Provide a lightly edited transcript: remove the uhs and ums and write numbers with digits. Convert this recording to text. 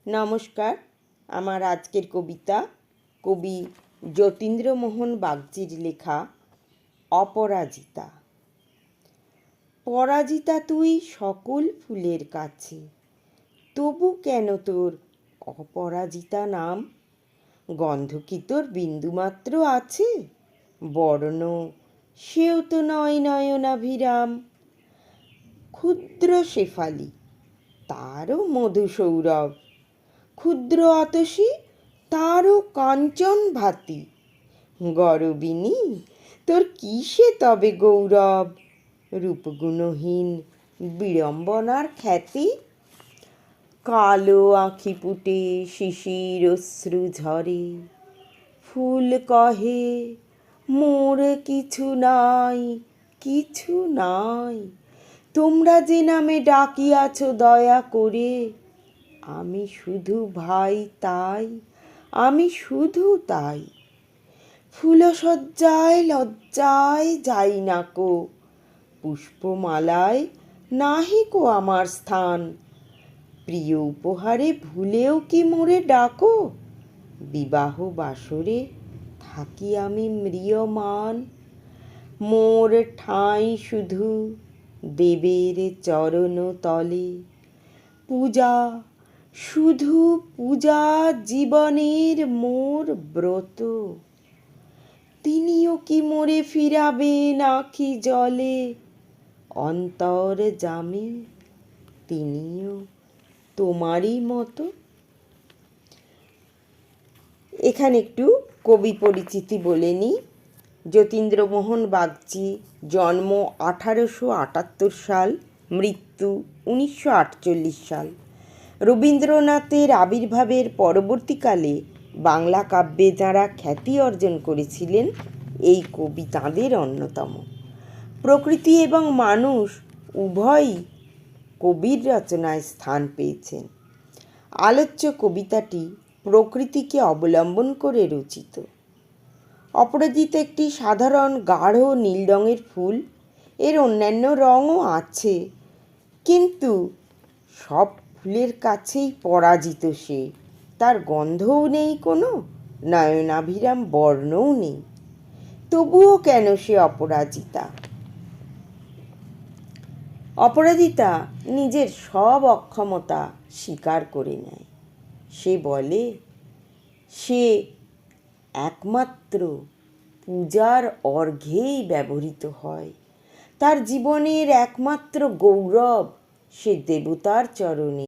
নমস্কার। আমার আজকের কবিতা কবি যতীন্দ্রমোহন বাগচির লেখা অপরাজিতা। পরাজিতা তুই সকল ফুলের কাছে, তবু কেন তোর অপরাজিতা নাম? গন্ধ কি তোর বিন্দুমাত্র আছে? বর্ণ সেও তো নয় নয়নাভিরাম। ক্ষুদ্র শেফালি, তারও মধু সৌরভ, ক্ষুদ্র আতসী, তারও কাঞ্চন ভাতি। গরবিনী, তোর কিসে তবে গৌরব? রূপগুণহীন বিড়ম্বনার খ্যাতি। কালো আঁখি পুটে শিশির অশ্রু ঝরে, ফুল কহে মোর কিছু নাই, কিছু নাই। তোমরা যে নামে ডাকিয়াছ দয়া করে, আমি শুধু ভাই তাই, আমি শুধু তাই। ফুলশয্যায় লজ্জায় যাই নাকো, পুষ্পমালায় নাহিকো আমার স্থান। প্রিয় উপহারে ভুলেও কি মোরে ডাকো? বিবাহ বাসরে থাকি আমি ম্রিয়মান। মোর ঠাঁই শুধু দেবের চরণ তলে। পূজা, শুধু পূজা জীবনের মোর ব্রত। তিনিও কি মোরে ফিরাবেন আঁখি জলে? অন্তর জামি, তিনিও তোমারই মতো। এখানে একটু কবি পরিচিতি বলে নিই। যতীন্দ্রমোহন বাগচি, জন্ম 1878 সাল, মৃত্যু 1948 সাল। রবীন্দ্রনাথের আবির্ভাবের পরবর্তীকালে বাংলা কাব্যে যাঁরা খ্যাতি অর্জন করেছিলেন, এই কবি তাঁদের অন্যতম। প্রকৃতি এবং মানুষ উভয়ই কবির রচনায় স্থান পেয়েছেন। আলোচ্য কবিতাটি প্রকৃতিকে অবলম্বন করে রচিত। অপরাজিতা একটি সাধারণ গাঢ় নীল রঙের ফুল। এর অন্যান্য রঙও আছে, কিন্তু সব ফুলের কাছেই পরাজিত সে। তার গন্ধও নেই কোনো, নয়নাভিরাম বর্ণও নেই। তবুও কেন সে অপরাজিতা? অপরাজিতা নিজের সব অক্ষমতা স্বীকার করে নেয়। সে বলে সে একমাত্র পূজার অর্ঘ্যেই ব্যবহৃত হয়। তার জীবনের একমাত্র গৌরব সে দেবতার চরণে।